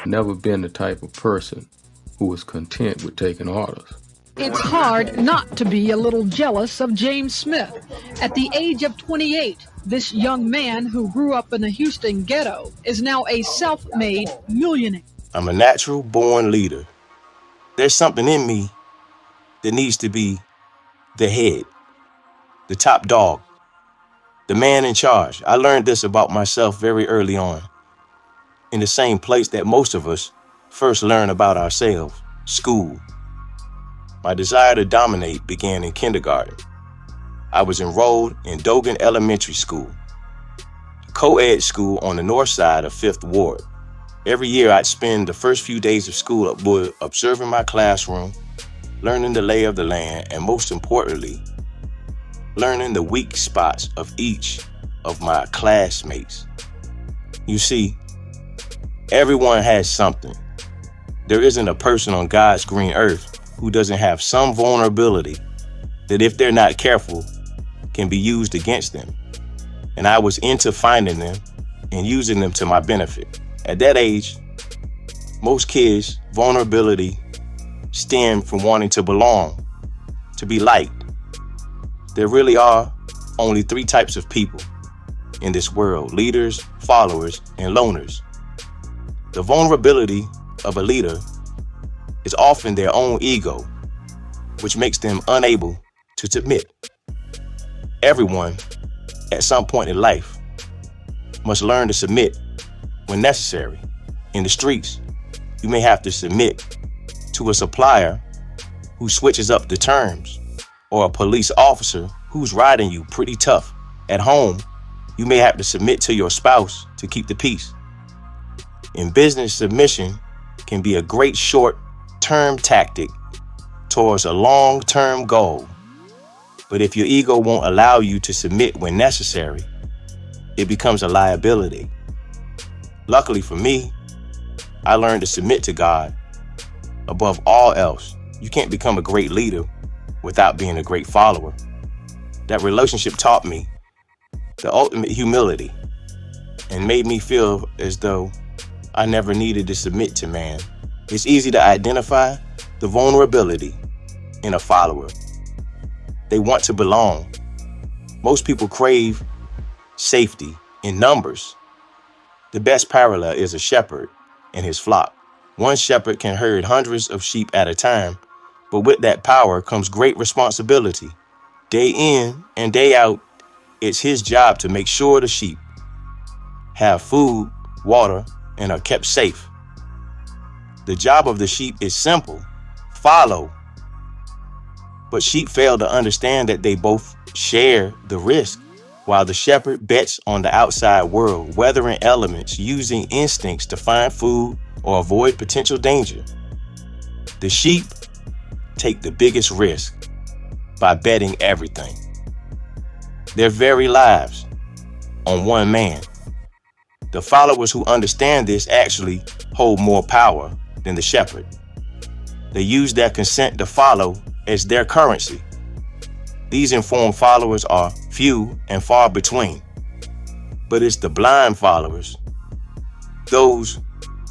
Never been the type of person who was content with taking orders. It's hard not to be a little jealous of James Smith. At the age of 28, this young man who grew up in the Houston ghetto is now a self-made millionaire. I'm a natural born leader. There's something in me that needs to be the head, the top dog, the man in charge. I learned this about myself very early on, in the same place that most of us first learn about ourselves, school. My desire to dominate began in kindergarten. I was enrolled in Dogan Elementary School, a co-ed school on the north side of 5th Ward. Every year I'd spend the first few days of school observing my classroom, learning the lay of the land, and most importantly, learning the weak spots of each of my classmates. You see, everyone has something. There isn't a person on God's green earth who doesn't have some vulnerability that, if they're not careful, can be used against them. And I was into finding them and using them to my benefit. At that age, most kids' vulnerability stemmed from wanting to belong, to be liked. There really are only 3 types of people in this world: leaders, followers, and loners. The vulnerability of a leader is often their own ego, which makes them unable to submit. Everyone, at some point in life, must learn to submit when necessary. In the streets, you may have to submit to a supplier who switches up the terms, or a police officer who's riding you pretty tough. At home, you may have to submit to your spouse to keep the peace. In business, submission can be a great short-term tactic towards a long-term goal. But if your ego won't allow you to submit when necessary, it becomes a liability. Luckily for me, I learned to submit to God above all else. You can't become a great leader without being a great follower. That relationship taught me the ultimate humility and made me feel as though I never needed to submit to man. It's easy to identify the vulnerability in a follower. They want to belong. Most people crave safety in numbers. The best parallel is a shepherd and his flock. One shepherd can herd hundreds of sheep at a time, but with that power comes great responsibility. Day in and day out, it's his job to make sure the sheep have food, water, and are kept safe. The job of the sheep is simple: follow. But sheep fail to understand that they both share the risk. While the shepherd bets on the outside world, weathering elements, using instincts to find food or avoid potential danger, the sheep take the biggest risk by betting everything, their very lives, on one man. The followers who understand this actually hold more power than the shepherd. They use their consent to follow as their currency. These informed followers are few and far between. But it's the blind followers, those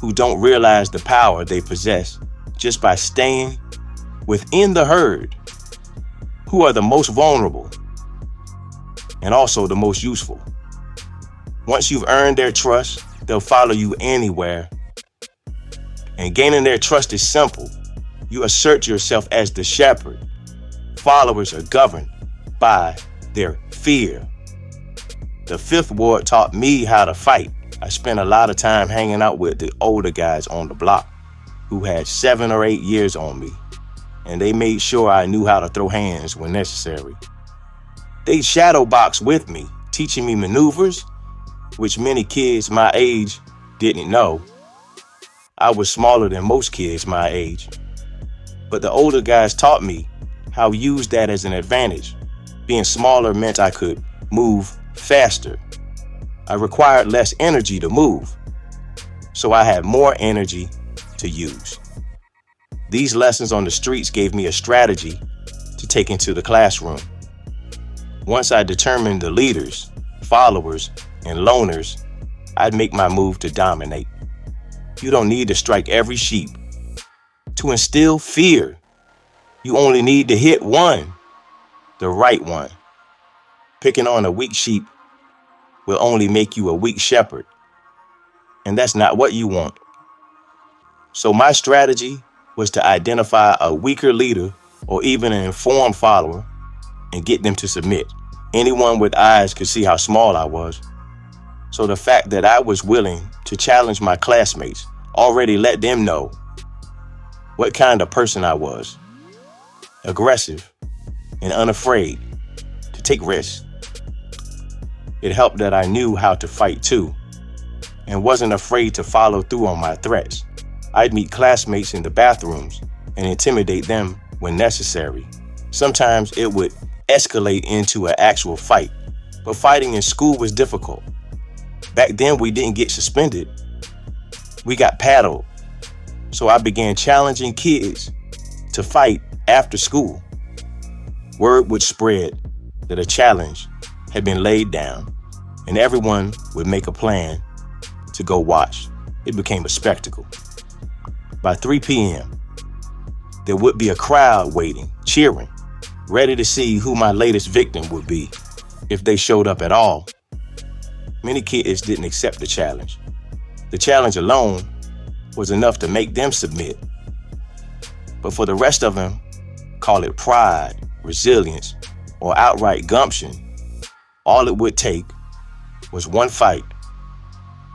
who don't realize the power they possess just by staying within the herd, who are the most vulnerable and also the most useful. Once you've earned their trust, they'll follow you anywhere. And gaining their trust is simple. You assert yourself as the shepherd. Followers are governed by their fear. The 5th Ward taught me how to fight. I spent a lot of time hanging out with the older guys on the block who had 7 or 8 years on me, and they made sure I knew how to throw hands when necessary. They shadow boxed with me, teaching me maneuvers, which many kids my age didn't know. I was smaller than most kids my age, but the older guys taught me how to use that as an advantage. Being smaller meant I could move faster. I required less energy to move, so I had more energy to use. These lessons on the streets gave me a strategy to take into the classroom. Once I determined the leaders, followers, and loners, I'd make my move to dominate. You don't need to strike every sheep. To instill fear, you only need to hit one, the right one. Picking on a weak sheep will only make you a weak shepherd, and that's not what you want. So my strategy was to identify a weaker leader or even an informed follower and get them to submit. Anyone with eyes could see how small I was. So the fact that I was willing to challenge my classmates already let them know what kind of person I was. Aggressive and unafraid to take risks. It helped that I knew how to fight too and wasn't afraid to follow through on my threats. I'd meet classmates in the bathrooms and intimidate them when necessary. Sometimes it would escalate into an actual fight, but fighting in school was difficult. Back then we didn't get suspended. We got paddled. So I began challenging kids to fight after school. Word would spread that a challenge had been laid down and everyone would make a plan to go watch. It became a spectacle. By 3 p.m., there would be a crowd waiting, cheering, ready to see who my latest victim would be if they showed up at all. Many kids didn't accept the challenge. The challenge alone was enough to make them submit. But for the rest of them, call it pride, resilience, or outright gumption, all it would take was one fight,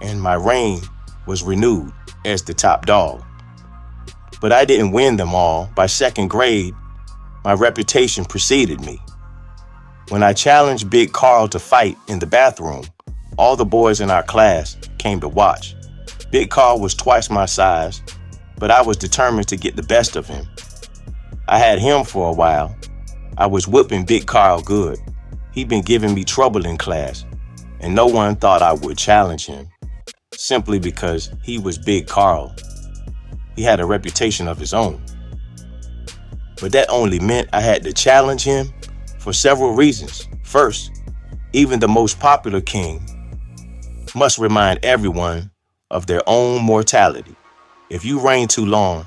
and my reign was renewed as the top dog. But I didn't win them all. By second grade, my reputation preceded me. When I challenged Big Carl to fight in the bathroom, all the boys in our class came to watch. Big Carl was twice my size, but I was determined to get the best of him. I had him for a while. I was whipping Big Carl good. He'd been giving me trouble in class, and no one thought I would challenge him, simply because he was Big Carl. He had a reputation of his own. But that only meant I had to challenge him for several reasons. First, even the most popular king must remind everyone of their own mortality. If you reign too long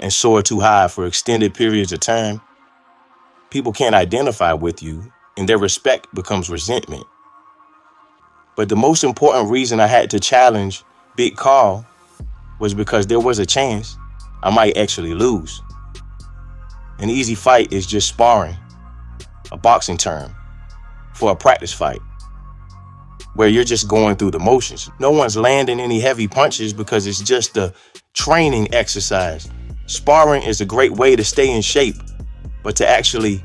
and soar too high for extended periods of time, people can't identify with you and their respect becomes resentment. But the most important reason I had to challenge Big Carl was because there was a chance I might actually lose. An easy fight is just sparring, a boxing term, for a practice fight, where you're just going through the motions. No one's landing any heavy punches because it's just a training exercise. Sparring is a great way to stay in shape, but to actually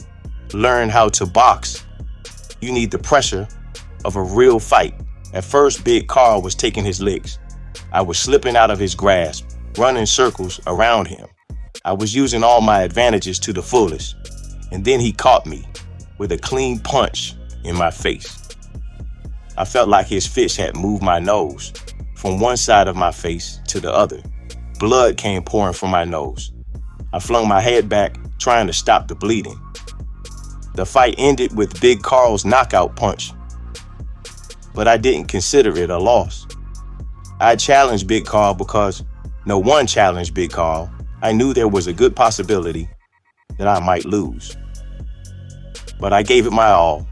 learn how to box, you need the pressure of a real fight. At first, Big Carl was taking his licks. I was slipping out of his grasp, running circles around him. I was using all my advantages to the fullest. And then he caught me with a clean punch in my face. I felt like his fist had moved my nose from one side of my face to the other. Blood came pouring from my nose. I flung my head back, trying to stop the bleeding. The fight ended with Big Carl's knockout punch, but I didn't consider it a loss. I challenged Big Carl because no one challenged Big Carl. I knew there was a good possibility that I might lose. But I gave it my all.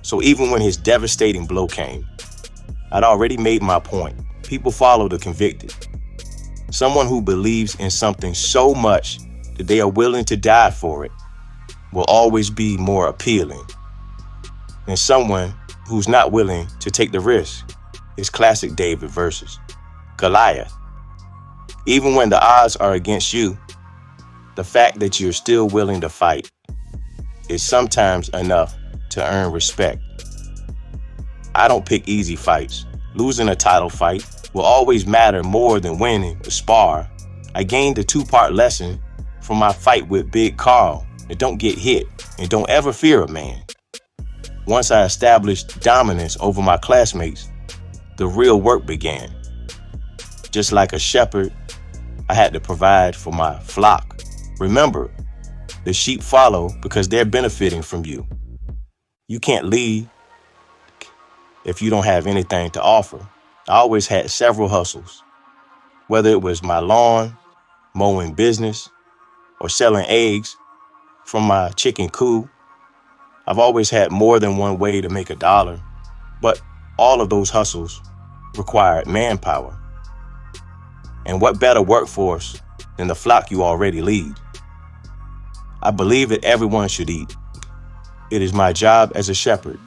So even when his devastating blow came, I'd already made my point. People follow the convicted. Someone who believes in something so much that they are willing to die for it will always be more appealing than someone who's not willing to take the risk. It's classic David versus Goliath. Even when the odds are against you, the fact that you're still willing to fight is sometimes enough to earn respect. I don't pick easy fights. Losing a title fight will always matter more than winning a spar. I gained a 2-part lesson from my fight with Big Carl. And don't get hit and don't ever fear a man. Once I established dominance over my classmates, the real work began. Just like a shepherd, I had to provide for my flock. Remember, the sheep follow because they're benefiting from you. You can't lead if you don't have anything to offer. I always had several hustles, whether it was my lawn, mowing business, or selling eggs from my chicken coop. I've always had more than one way to make a dollar, but all of those hustles required manpower. And what better workforce than the flock you already lead? I believe that everyone should eat. It is my job as a shepherd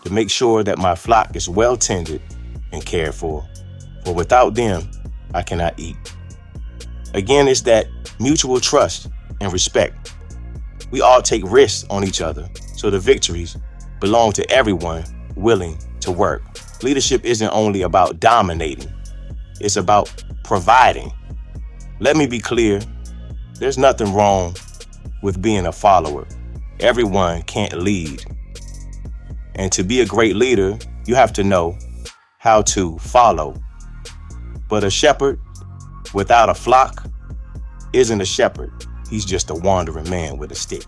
to make sure that my flock is well tended and cared for without them, I cannot eat. Again, it's that mutual trust and respect. We all take risks on each other, so the victories belong to everyone willing to work. Leadership isn't only about dominating, it's about providing. Let me be clear, there's nothing wrong with being a follower. Everyone can't lead. And to be a great leader, you have to know how to follow. But a shepherd without a flock isn't a shepherd. He's just a wandering man with a stick.